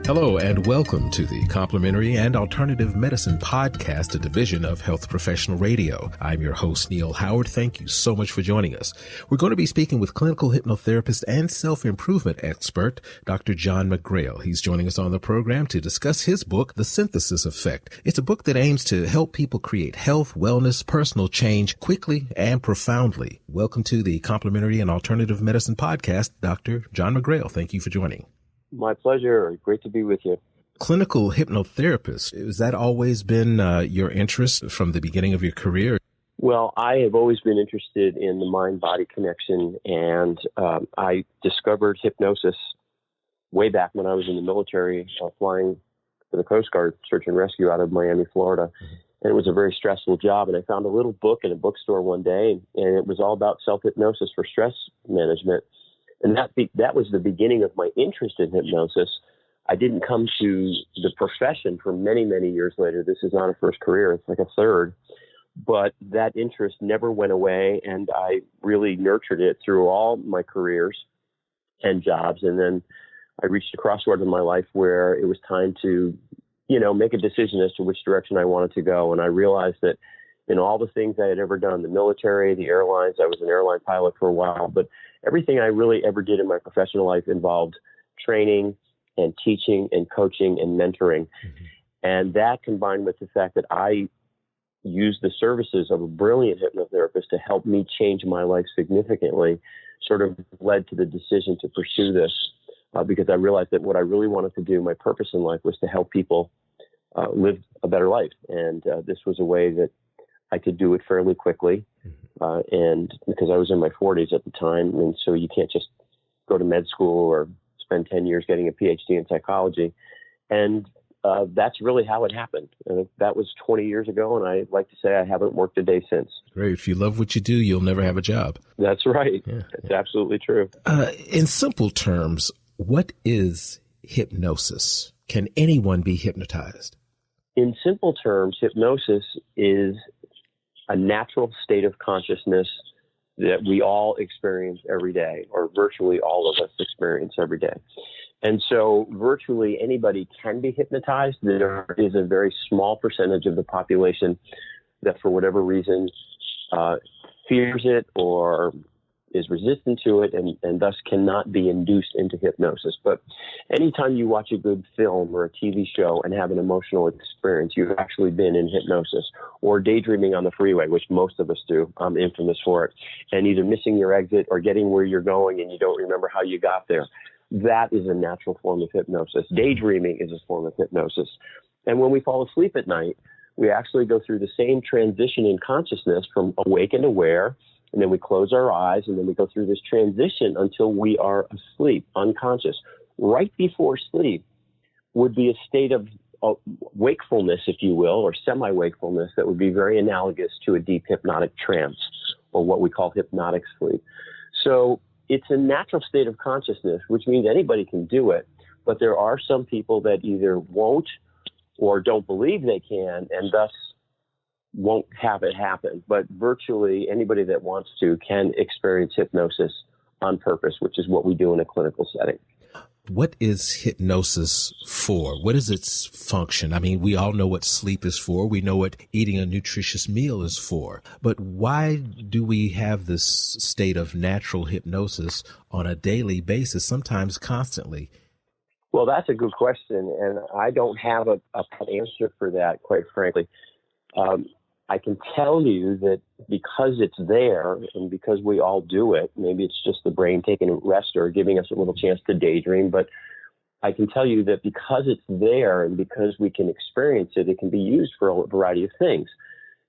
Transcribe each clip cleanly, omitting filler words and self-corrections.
Hello and welcome to the Complementary and Alternative Medicine Podcast, a division of Health Professional Radio. I'm your host, Neil Howard. Thank you so much for joining us. We're going to be speaking with clinical hypnotherapist and self-improvement expert, Dr. John McGrail. He's joining us on the program to discuss his book, The Synthesis Effect. It's a book that aims to help people create health, wellness, personal change quickly and profoundly. Welcome to the Complementary and Alternative Medicine Podcast, Dr. John McGrail. Thank you for joining. My pleasure. Great to be with you. Clinical hypnotherapist, has that always been your interest from the beginning of your career? Well, I have always been interested in the mind-body connection, and I discovered hypnosis way back when I was in the military, flying for the Coast Guard, search and rescue out of Miami, Florida. And it was a very stressful job, and I found a little book in a bookstore one day, and it was all about self-hypnosis for stress management. And that was the beginning of my interest in hypnosis. I didn't come to the profession for many, many years later. This is not a first career. It's like a third. But that interest never went away, and I really nurtured it through all my careers and jobs. And then I reached a crossroad in my life where it was time to, make a decision as to which direction I wanted to go. And I realized that in all the things I had ever done, the military, the airlines, I was an airline pilot for a while, but everything I really ever did in my professional life involved training and teaching and coaching and mentoring. Mm-hmm. And that combined with the fact that I used the services of a brilliant hypnotherapist to help me change my life significantly sort of led to the decision to pursue this because I realized that what I really wanted to do, my purpose in life, was to help people live a better life. And this was a way that I could do it fairly quickly. And because I was in my 40s at the time, and so you can't just go to med school or spend 10 years getting a Ph.D. in psychology. And that's really how it happened. That was 20 years ago, and I'd like to say I haven't worked a day since. Great. If you love what you do, you'll never have a job. That's right. Yeah. That's absolutely true. In simple terms, what is hypnosis? Can anyone be hypnotized? In simple terms, hypnosis is a natural state of consciousness that we all experience every day, or virtually all of us experience every day. And so virtually anybody can be hypnotized. There is a very small percentage of the population that for whatever reason fears it or is resistant to it and thus cannot be induced into hypnosis. But anytime you watch a good film or a TV show and have an emotional experience, you've actually been in hypnosis, or daydreaming on the freeway, which most of us do. I'm infamous for it. And either missing your exit or getting where you're going and you don't remember how you got there. That is a natural form of hypnosis. Daydreaming is a form of hypnosis. And when we fall asleep at night, we actually go through the same transition in consciousness from awake and aware, and then we close our eyes, and then we go through this transition until we are asleep, unconscious. Right before sleep would be a state of wakefulness, if you will, or semi-wakefulness that would be very analogous to a deep hypnotic trance, or what we call hypnotic sleep. So it's a natural state of consciousness, which means anybody can do it, but there are some people that either won't or don't believe they can, and thus won't have it happen. But virtually anybody that wants to can experience hypnosis on purpose, which is what we do in a clinical setting. What is hypnosis for? What is its function? I mean, we all know what sleep is for. We know what eating a nutritious meal is for. But why do we have this state of natural hypnosis on a daily basis, sometimes constantly? Well, that's a good question, and I don't have an answer for that, quite frankly. I can tell you that because it's there and because we all do it, maybe it's just the brain taking a rest or giving us a little chance to daydream, but I can tell you that because it's there and because we can experience it, it can be used for a variety of things.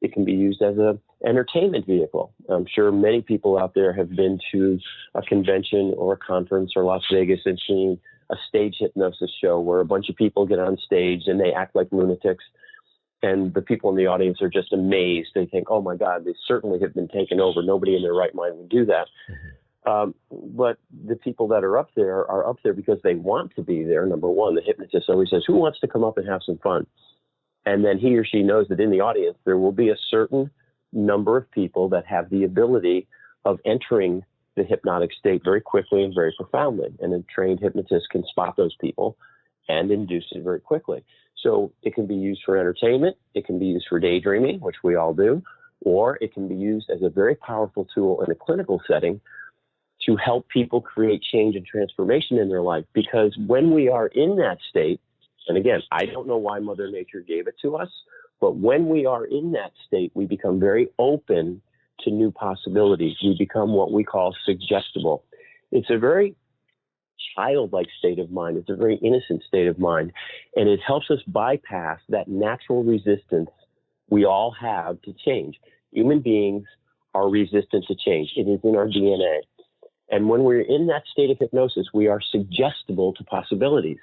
It can be used as an entertainment vehicle. I'm sure many people out there have been to a convention or a conference or Las Vegas and seen a stage hypnosis show where a bunch of people get on stage and they act like lunatics. And the people in the audience are just amazed. They think, oh, my God, they certainly have been taken over. Nobody in their right mind would do that. Mm-hmm. But the people that are up there because they want to be there, number one. The hypnotist always says, who wants to come up and have some fun? And then he or she knows that in the audience, there will be a certain number of people that have the ability of entering the hypnotic state very quickly and very profoundly. And a trained hypnotist can spot those people and induce it very quickly. So it can be used for entertainment, it can be used for daydreaming, which we all do, or it can be used as a very powerful tool in a clinical setting to help people create change and transformation in their life. Because when we are in that state, and again, I don't know why Mother Nature gave it to us, but when we are in that state, we become very open to new possibilities. We become what we call suggestible. It's a very childlike state of mind. It's a very innocent state of mind. And it helps us bypass that natural resistance we all have to change. Human beings are resistant to change. It is in our DNA. And when we're in that state of hypnosis, we are suggestible to possibilities.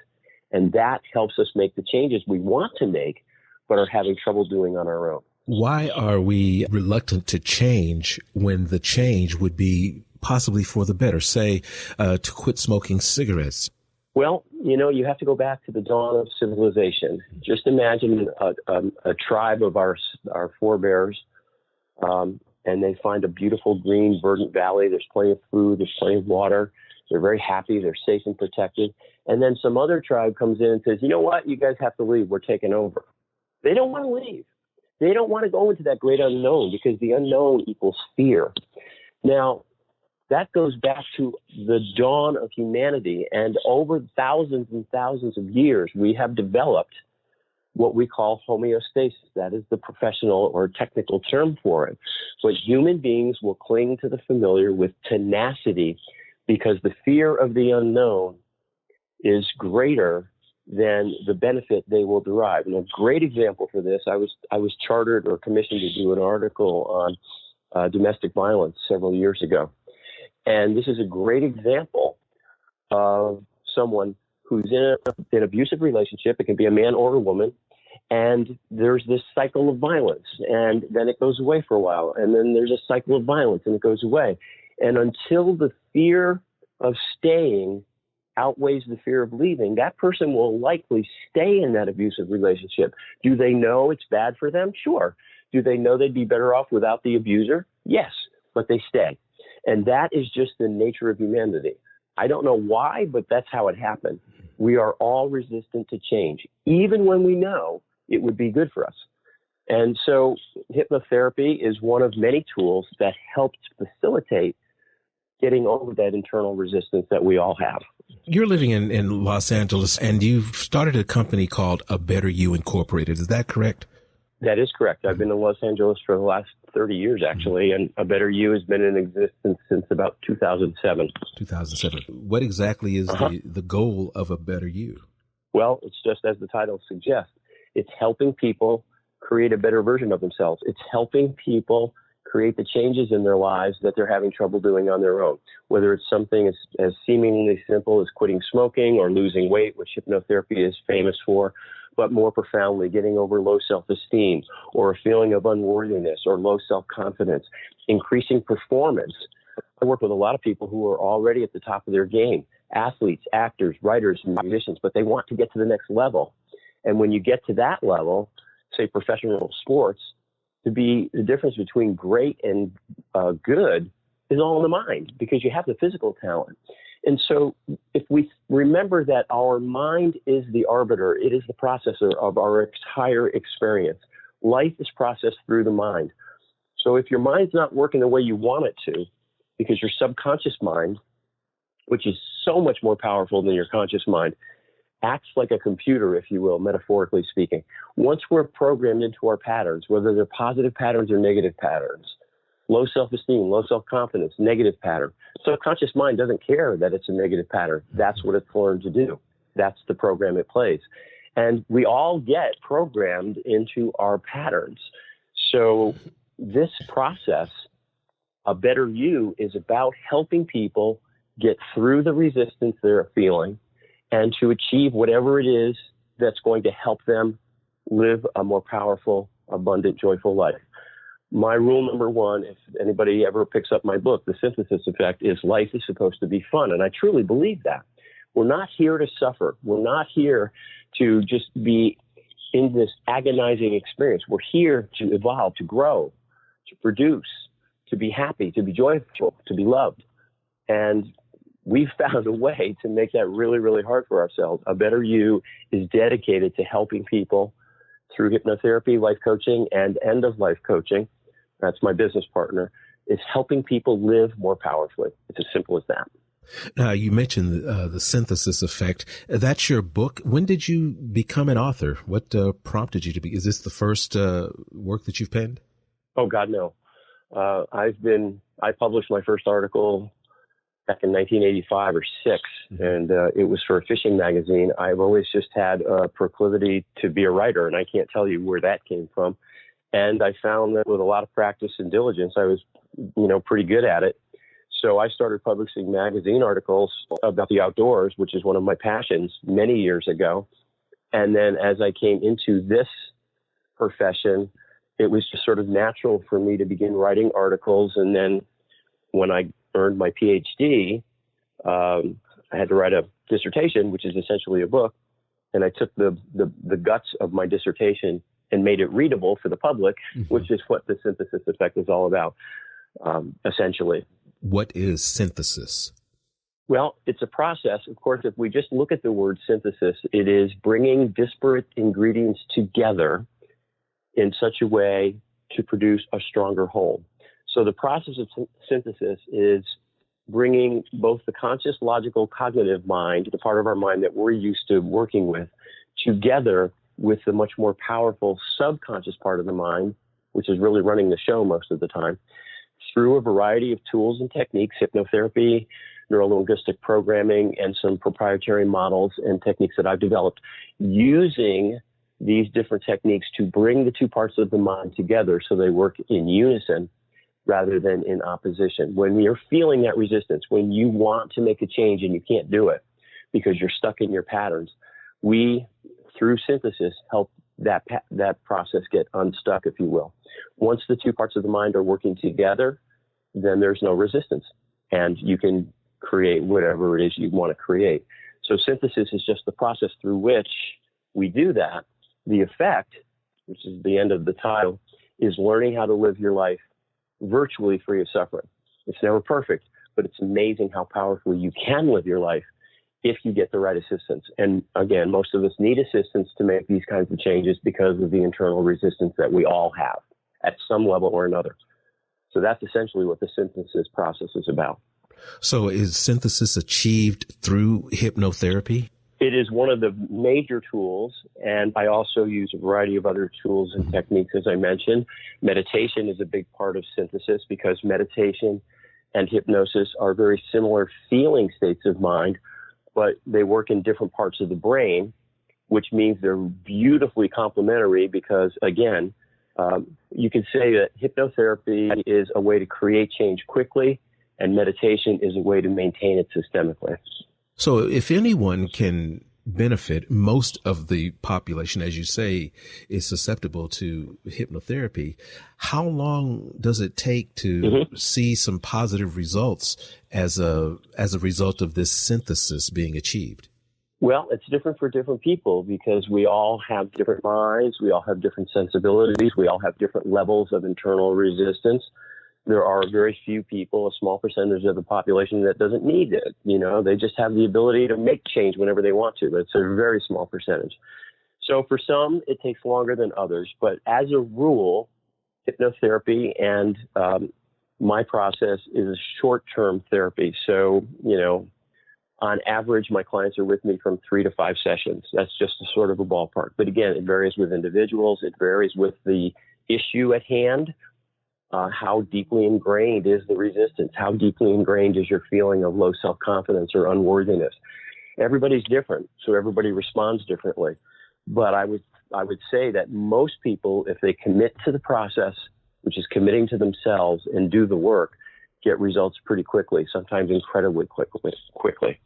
And that helps us make the changes we want to make, but are having trouble doing on our own. Why are we reluctant to change when the change would be possibly for the better, say, to quit smoking cigarettes? Well, you have to go back to the dawn of civilization. Just imagine a tribe of our forebears, and they find a beautiful green verdant valley. There's plenty of food. There's plenty of water. They're very happy. They're safe and protected. And then some other tribe comes in and says, you know what? You guys have to leave. We're taking over. They don't want to leave. They don't want to go into that great unknown because the unknown equals fear. Now, that goes back to the dawn of humanity. And over thousands and thousands of years, we have developed what we call homeostasis. That is the professional or technical term for it. But human beings will cling to the familiar with tenacity because the fear of the unknown is greater than the benefit they will derive. And a great example for this, I was chartered or commissioned to do an article on domestic violence several years ago. And this is a great example of someone who's in an abusive relationship. It can be a man or a woman. And there's this cycle of violence. And then it goes away for a while. And then there's a cycle of violence and it goes away. And until the fear of staying outweighs the fear of leaving, that person will likely stay in that abusive relationship. Do they know it's bad for them? Sure. Do they know they'd be better off without the abuser? Yes, but they stay. And that is just the nature of humanity. I don't know why, but that's how it happened. We are all resistant to change, even when we know it would be good for us. And so hypnotherapy is one of many tools that helps facilitate getting over that internal resistance that we all have. You're living in Los Angeles, and you've started a company called A Better You Incorporated. Is that correct? That is correct. I've been in Los Angeles for the last 30 years, actually, and A Better You has been in existence since about 2007. 2007. What exactly is the goal of A Better You? Well, it's just as the title suggests. It's helping people create a better version of themselves. It's helping people create the changes in their lives that they're having trouble doing on their own, whether it's something as seemingly simple as quitting smoking or losing weight, which hypnotherapy is famous for, but more profoundly, getting over low self-esteem or a feeling of unworthiness or low self-confidence, increasing performance. I work with a lot of people who are already at the top of their game, athletes, actors, writers, and musicians, but they want to get to the next level. And when you get to that level, say professional sports, the difference between great and good is all in the mind because you have the physical talent. And so if we remember that our mind is the arbiter, it is the processor of our entire experience. Life is processed through the mind. So if your mind's not working the way you want it to, because your subconscious mind, which is so much more powerful than your conscious mind, acts like a computer, if you will, metaphorically speaking. Once we're programmed into our patterns, whether they're positive patterns or negative patterns, low self-esteem, low self-confidence, negative pattern, subconscious mind doesn't care that it's a negative pattern. That's what it's learned to do. That's the program it plays. And we all get programmed into our patterns. So this process, A Better You, is about helping people get through the resistance they're feeling and to achieve whatever it is that's going to help them live a more powerful, abundant, joyful life. My rule number one, if anybody ever picks up my book, The Synthesis Effect, is life is supposed to be fun. And I truly believe that. We're not here to suffer. We're not here to just be in this agonizing experience. We're here to evolve, to grow, to produce, to be happy, to be joyful, to be loved. And we've found a way to make that really, really hard for ourselves. A Better You is dedicated to helping people through hypnotherapy, life coaching, and end-of-life coaching. That's my business partner. It's helping people live more powerfully. It's as simple as that. You mentioned the synthesis effect. That's your book. When did you become an author? What prompted you to be? Is this the first work that you've penned? Oh, God, no. I published my first article back in 1985 or 6, and it was for a fishing magazine. I've always just had a proclivity to be a writer, and I can't tell you where that came from. And I found that with a lot of practice and diligence, I was, pretty good at it. So I started publishing magazine articles about the outdoors, which is one of my passions, many years ago. And then as I came into this profession, it was just sort of natural for me to begin writing articles. And then when I earned my Ph.D., I had to write a dissertation, which is essentially a book. And I took the guts of my dissertation and made it readable for the public, which is what the synthesis effect is all about, essentially. What is synthesis? Well, it's a process. Of course, if we just look at the word synthesis, it is bringing disparate ingredients together in such a way to produce a stronger whole. So the process of synthesis is bringing both the conscious, logical, cognitive mind, the part of our mind that we're used to working with, together with the much more powerful subconscious part of the mind, which is really running the show most of the time, through a variety of tools and techniques, hypnotherapy, neuro-linguistic programming, and some proprietary models and techniques that I've developed, using these different techniques to bring the two parts of the mind together so they work in unison rather than in opposition. When you're feeling that resistance, when you want to make a change and you can't do it because you're stuck in your patterns, we, through synthesis, help that process get unstuck, if you will. Once the two parts of the mind are working together, then there's no resistance, and you can create whatever it is you want to create. So synthesis is just the process through which we do that. The effect, which is the end of the title, is learning how to live your life virtually free of suffering. It's never perfect, but it's amazing how powerfully you can live your life if you get the right assistance. And again, most of us need assistance to make these kinds of changes because of the internal resistance that we all have at some level or another. So that's essentially what the synthesis process is about. So is synthesis achieved through hypnotherapy? It is one of the major tools, and I also use a variety of other tools and techniques, as I mentioned. Meditation is a big part of synthesis because meditation and hypnosis are very similar feeling states of mind, but they work in different parts of the brain, which means they're beautifully complementary because, again, you can say that hypnotherapy is a way to create change quickly, and meditation is a way to maintain it systemically. So if anyone can benefit, most of the population, as you say, is susceptible to hypnotherapy. How long does it take to see some positive results as a result of this synthesis being achieved? Well, it's different for different people because we all have different minds. We all have different sensibilities. We all have different levels of internal resistance. There are very few people, a small percentage of the population that doesn't need it. They just have the ability to make change whenever they want to, but it's a very small percentage. So for some, it takes longer than others. But as a rule, hypnotherapy and my process is a short-term therapy. So, on average, my clients are with me from 3 to 5 sessions. That's just a sort of a ballpark. But again, it varies with individuals. It varies with the issue at hand. How deeply ingrained is the resistance? How deeply ingrained is your feeling of low self-confidence or unworthiness? Everybody's different, so everybody responds differently. But I would say that most people, if they commit to the process, which is committing to themselves and do the work, get results pretty quickly, sometimes incredibly quickly.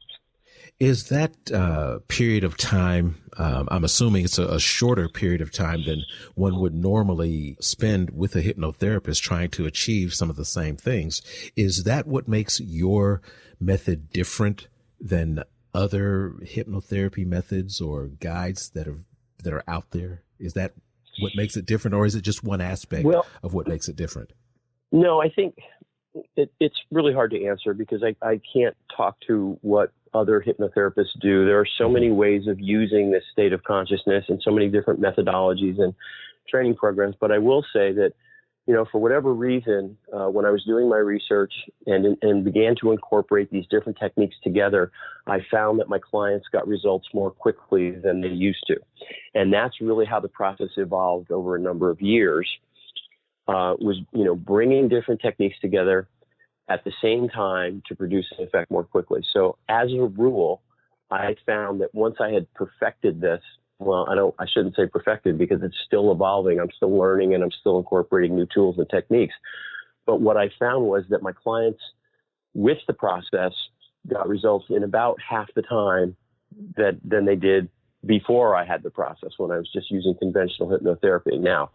Is that period of time, I'm assuming it's a shorter period of time than one would normally spend with a hypnotherapist trying to achieve some of the same things. Is that what makes your method different than other hypnotherapy methods or guides that are out there? Is that what makes it different, or is it just one aspect of what makes it different? No, I think It's really hard to answer because I can't talk to what other hypnotherapists do. There are so many ways of using this state of consciousness and so many different methodologies and training programs. But I will say that, for whatever reason, when I was doing my research and began to incorporate these different techniques together, I found that my clients got results more quickly than they used to. And that's really how the process evolved over a number of years. Was bringing different techniques together at the same time to produce an effect more quickly. So as a rule, I found that once I had perfected this, I shouldn't say perfected because it's still evolving. I'm still learning and I'm still incorporating new tools and techniques. But what I found was that my clients with the process got results in about half the time than they did before I had the process when I was just using conventional hypnotherapy. Now,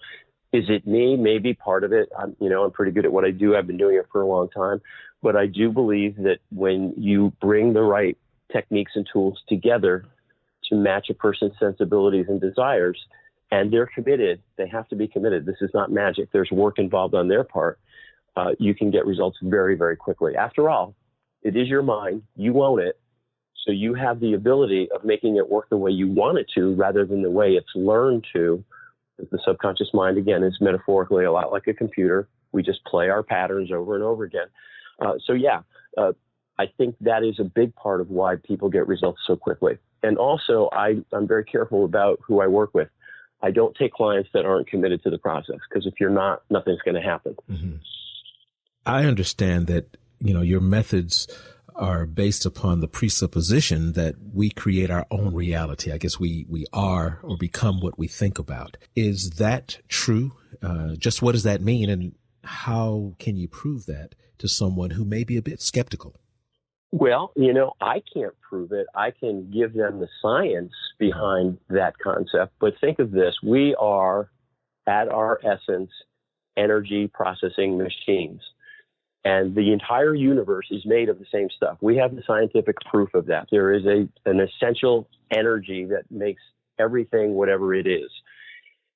is it me? Maybe part of it. I'm pretty good at what I do. I've been doing it for a long time. But I do believe that when you bring the right techniques and tools together to match a person's sensibilities and desires, and they're committed, they have to be committed. This is not magic. There's work involved on their part. You can get results very, very quickly. After all, it is your mind. You own it. So you have the ability of making it work the way you want it to rather than the way it's learned to. The subconscious mind, again, is metaphorically a lot like a computer. We just play our patterns over and over again. I think that is a big part of why people get results so quickly. And also, I'm very careful about who I work with. I don't take clients that aren't committed to the process because if you're not, nothing's going to happen. Mm-hmm. I understand that, your methods are based upon the presupposition that we create our own reality. I guess we are or become what we think about. Is that true? Just what does that mean? And how can you prove that to someone who may be a bit skeptical? Well, I can't prove it. I can give them the science behind that concept. But think of this. We are, at our essence, energy processing machines. And the entire universe is made of the same stuff. We have the scientific proof of that. There is an essential energy that makes everything whatever it is.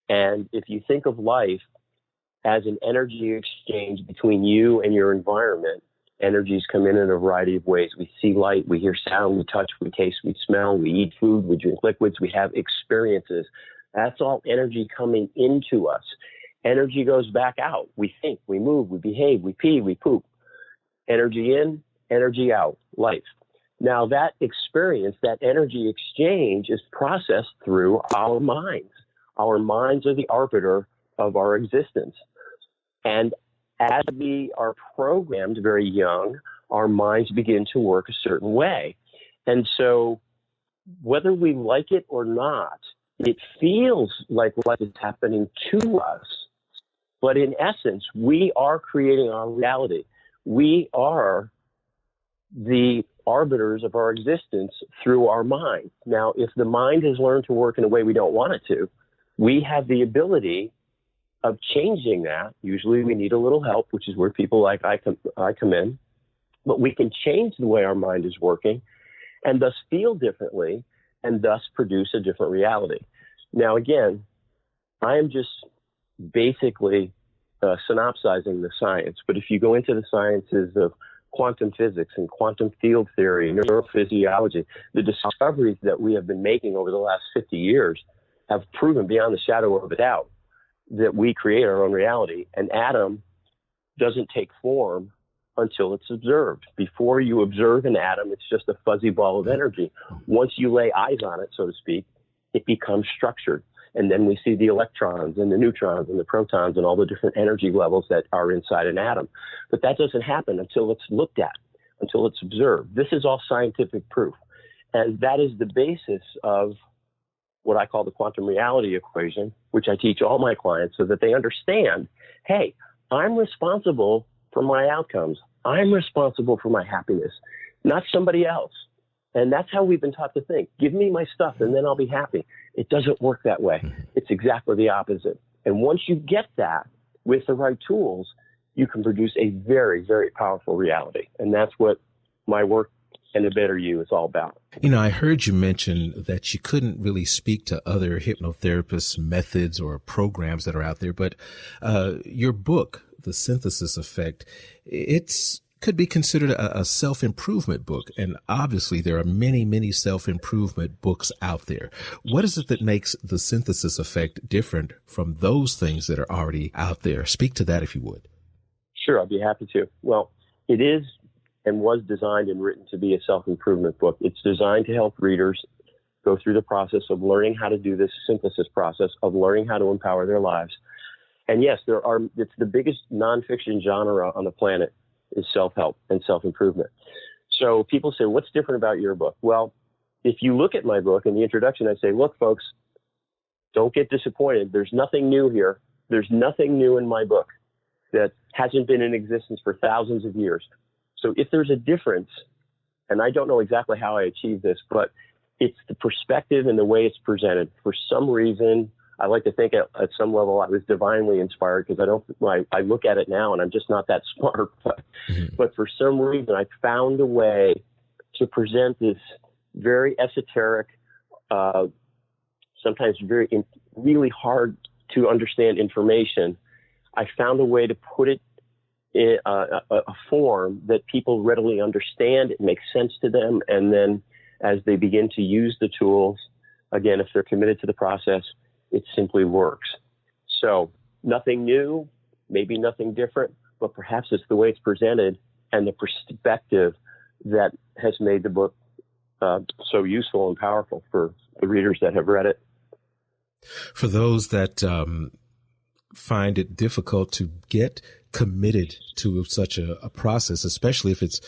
And if you think of life as an energy exchange between you and your environment, energies come in a variety of ways. We see light, we hear sound, we touch, we taste, we smell, we eat food, we drink liquids, we have experiences. That's all energy coming into us. Energy goes back out. We think, we move, we behave, we pee, we poop. Energy in, energy out, life. Now that experience, that energy exchange is processed through our minds. Our minds are the arbiter of our existence. And as we are programmed very young, our minds begin to work a certain way. And so whether we like it or not, it feels like what is happening to us. But in essence, we are creating our reality. We are the arbiters of our existence through our mind. Now, if the mind has learned to work in a way we don't want it to, we have the ability of changing that. Usually we need a little help, which is where people like I come in. But we can change the way our mind is working and thus feel differently and thus produce a different reality. Now, again, I am just basically synopsizing the science. But if you go into the sciences of quantum physics and quantum field theory, neurophysiology, the discoveries that we have been making over the last 50 years have proven beyond the shadow of a doubt that we create our own reality. An atom doesn't take form until it's observed. Before you observe an atom, it's just a fuzzy ball of energy. Once you lay eyes on it, so to speak, it becomes structured. And then we see the electrons and the neutrons and the protons and all the different energy levels that are inside an atom. But that doesn't happen until it's looked at, until it's observed. This is all scientific proof. And that is the basis of what I call the quantum reality equation, which I teach all my clients so that they understand, hey, I'm responsible for my outcomes. I'm responsible for my happiness, not somebody else. And that's how we've been taught to think. Give me my stuff and then I'll be happy. It doesn't work that way. It's exactly the opposite. And once you get that with the right tools, you can produce a very, very powerful reality. And that's what my work and the better you is all about. I heard you mention that you couldn't really speak to other hypnotherapists' methods or programs that are out there, but your book, The Synthesis Effect, could be considered a self-improvement book. And obviously there are many, many self-improvement books out there. What is it that makes The Synthesis Effect different from those things that are already out there? Speak to that if you would. Sure, I'd be happy to. Well, it is and was designed and written to be a self-improvement book. It's designed to help readers go through the process of learning how to do this synthesis process, of learning how to empower their lives. And yes, it's the biggest nonfiction genre on the planet is self-help and self-improvement. So people say, what's different about your book? Well, if you look at my book in the introduction, I say, look, folks, don't get disappointed. There's nothing new here. There's nothing new in my book that hasn't been in existence for thousands of years. So if there's a difference, and I don't know exactly how I achieved this, but it's the perspective and the way it's presented. For some reason, I like to think at some level I was divinely inspired, because I look at it now and I'm just not that smart. But for some reason, I found a way to present this very esoteric, sometimes really hard to understand information. I found a way to put it in a form that people readily understand. It makes sense to them. And then as they begin to use the tools, again, if they're committed to the process, it simply works. So nothing new, maybe nothing different, but perhaps it's the way it's presented and the perspective that has made the book so useful and powerful for the readers that have read it. For those that find it difficult to get committed to such a process, especially if it's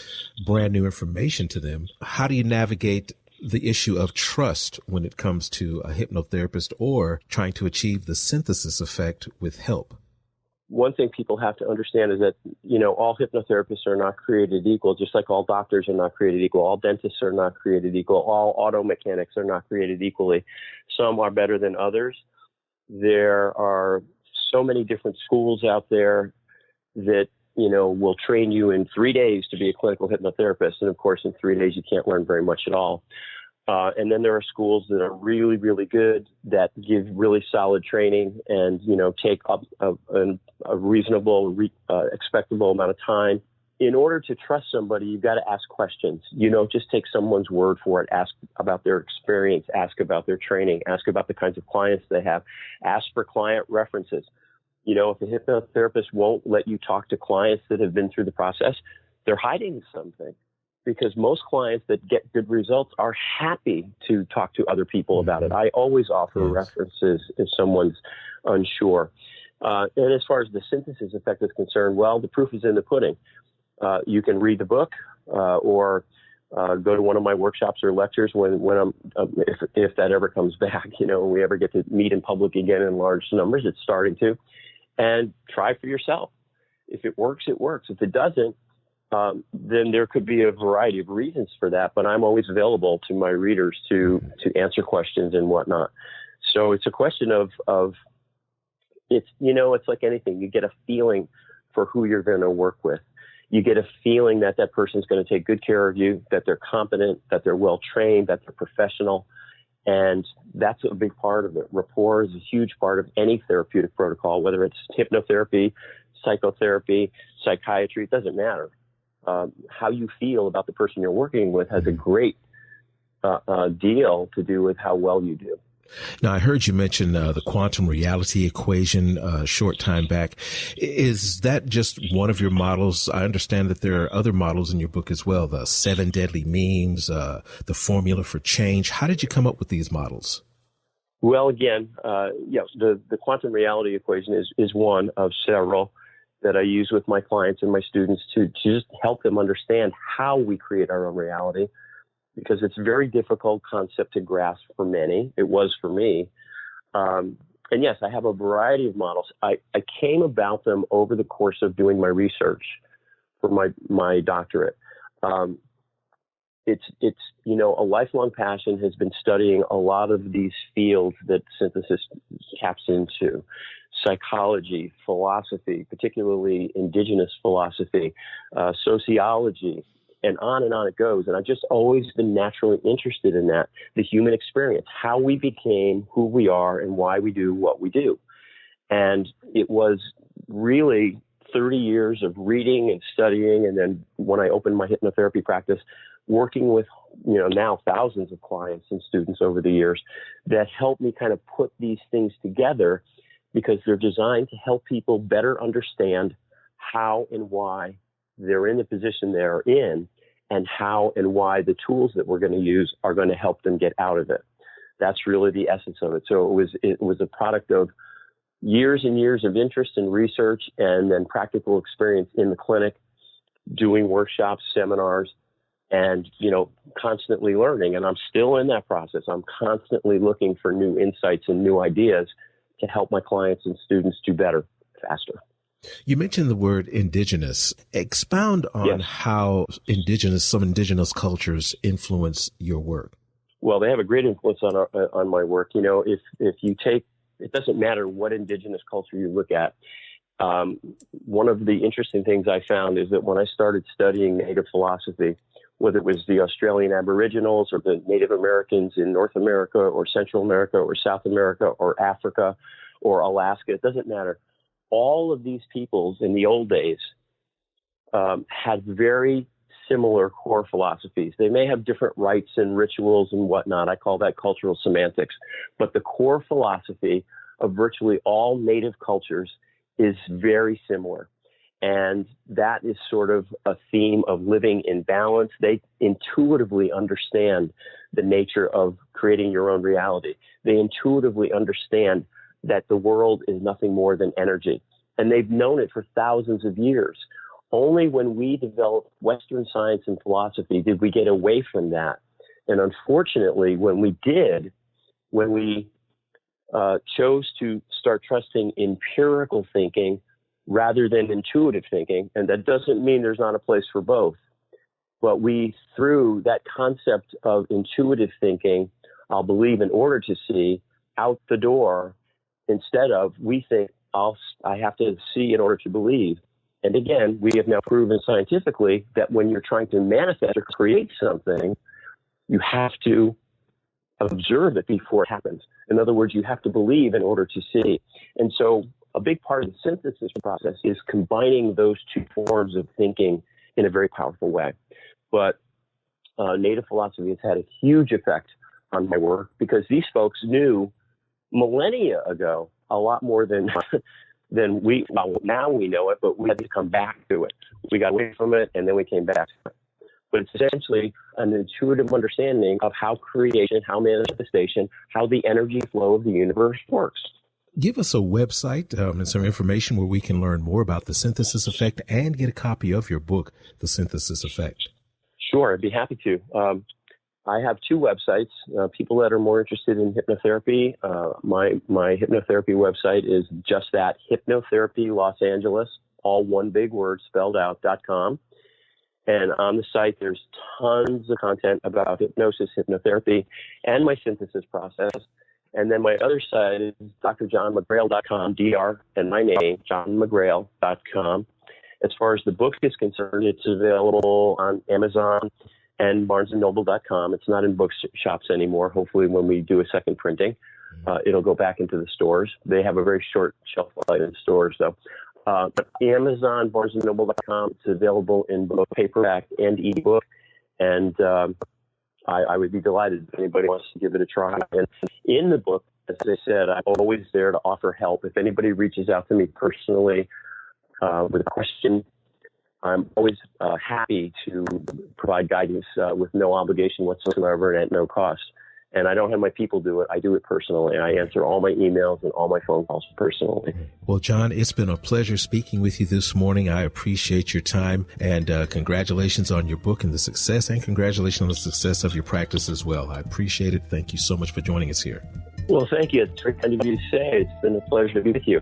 brand new information to them, how do you navigate the issue of trust when it comes to a hypnotherapist or trying to achieve the synthesis effect with help? One thing people have to understand is that, all hypnotherapists are not created equal, just like all doctors are not created equal. All dentists are not created equal. All auto mechanics are not created equally. Some are better than others. There are so many different schools out there that, will train you in 3 days to be a clinical hypnotherapist. And of course, in 3 days, you can't learn very much at all. And then there are schools that are really, really good that give really solid training and, take up a reasonable, expectable amount of time. In order to trust somebody, you've got to ask questions. Just take someone's word for it. Ask about their experience. Ask about their training. Ask about the kinds of clients they have. Ask for client references. If a hypnotherapist won't let you talk to clients that have been through the process, they're hiding something, because most clients that get good results are happy to talk to other people about it. I always offer references if someone's unsure. And as far as the synthesis effect is concerned, well, the proof is in the pudding. You can read the book or go to one of my workshops or lectures when I'm, if that ever comes back, when we ever get to meet in public again in large numbers. It's starting to. And try for yourself. If it works, it works. If it doesn't, then there could be a variety of reasons for that. But I'm always available to my readers to answer questions and whatnot. So it's a question of it's like anything. You get a feeling for who you're going to work with. You get a feeling that that person's going to take good care of you, that they're competent, that they're well trained, that they're professional. And that's a big part of it. Rapport is a huge part of any therapeutic protocol, whether it's hypnotherapy, psychotherapy, psychiatry, it doesn't matter. How you feel about the person you're working with has a great deal to do with how well you do. Now, I heard you mention the quantum reality equation a short time back. Is that just one of your models? I understand that there are other models in your book as well, the 7 deadly memes, the formula for change. How did you come up with these models? Well, again, the quantum reality equation is one of several that I use with my clients and my students to just help them understand how we create our own reality. Because it's a very difficult concept to grasp for many. It was for me. And yes, I have a variety of models. I came about them over the course of doing my research for my doctorate. It's a lifelong passion has been studying a lot of these fields that synthesis taps into. Psychology, philosophy, particularly indigenous philosophy, sociology, and on it goes. And I've just always been naturally interested in that, the human experience, how we became who we are and why we do what we do. And it was really 30 years of reading and studying. And then when I opened my hypnotherapy practice, working with, now thousands of clients and students over the years, that helped me kind of put these things together, because they're designed to help people better understand how and why they're in the position they're in, and how and why the tools that we're going to use are going to help them get out of it. That's really the essence of it. So it was a product of years and years of interest and research, and then practical experience in the clinic, doing workshops, seminars, and, constantly learning. And I'm still in that process. I'm constantly looking for new insights and new ideas to help my clients and students do better, faster. You mentioned the word indigenous. Expound on how some indigenous cultures influence your work. Well, they have a great influence on my work. If you take, it doesn't matter what indigenous culture you look at. One of the interesting things I found is that when I started studying Native philosophy, whether it was the Australian Aboriginals or the Native Americans in North America or Central America or South America or Africa or Alaska, it doesn't matter. All of these peoples in the old days had very similar core philosophies. They may have different rites and rituals and whatnot. I call that cultural semantics. But the core philosophy of virtually all native cultures is very similar. And that is sort of a theme of living in balance. They intuitively understand the nature of creating your own reality. They intuitively understand that the world is nothing more than energy. And they've known it for thousands of years. Only when we developed Western science and philosophy did we get away from that. And unfortunately, when we chose to start trusting empirical thinking rather than intuitive thinking, and that doesn't mean there's not a place for both, but we threw that concept of intuitive thinking, I'll believe in order to see, out the door. Instead of, we think, I have to see in order to believe. And again, we have now proven scientifically that when you're trying to manifest or create something, you have to observe it before it happens. In other words, you have to believe in order to see. And so a big part of the synthesis process is combining those two forms of thinking in a very powerful way. But Native philosophy has had a huge effect on my work, because these folks knew millennia ago a lot more than we, well, now we know it, but we had to come back to it. We got away from it, and then we came back to it. But it's essentially an intuitive understanding of how creation, how manifestation, how the energy flow of the universe works. Give us a website and some information where we can learn more about the synthesis effect and get a copy of your book, The Synthesis Effect. Sure, I'd be happy to. I have two websites. People that are more interested in hypnotherapy, my hypnotherapy website is just that, Hypnotherapy Los Angeles, all one big word spelled out, .com. And on the site, there's tons of content about hypnosis, hypnotherapy, and my synthesis process. And then my other site is drjohnmcgrail.com, DR, and my name, johnmcgrail.com. As far as the book is concerned, it's available on Amazon and barnesandnoble.com. It's not in bookshops anymore. Hopefully when we do a second printing, it'll go back into the stores. They have a very short shelf life in stores, though. But Amazon, barnesandnoble.com, it's available in both paperback and ebook. And I would be delighted if anybody wants to give it a try. And in the book, as I said, I'm always there to offer help. If anybody reaches out to me personally with a question, I'm always happy to provide guidance with no obligation whatsoever and at no cost. And I don't have my people do it. I do it personally. I answer all my emails and all my phone calls personally. Well, John, it's been a pleasure speaking with you this morning. I appreciate your time, and congratulations on your book and the success, and congratulations on the success of your practice as well. I appreciate it. Thank you so much for joining us here. Well, thank you. It's very kind of you to say. It's been a pleasure to be with you.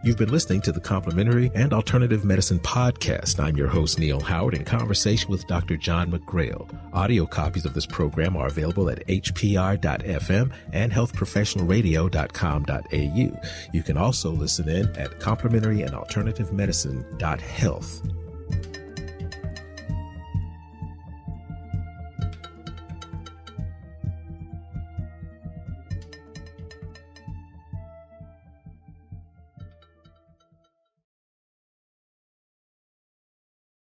You've been listening to the Complementary and Alternative Medicine Podcast. I'm your host, Neil Howard, in conversation with Dr. John McGrail. Audio copies of this program are available at hpr.fm and healthprofessionalradio.com.au. You can also listen in at complementaryandalternativemedicine.health.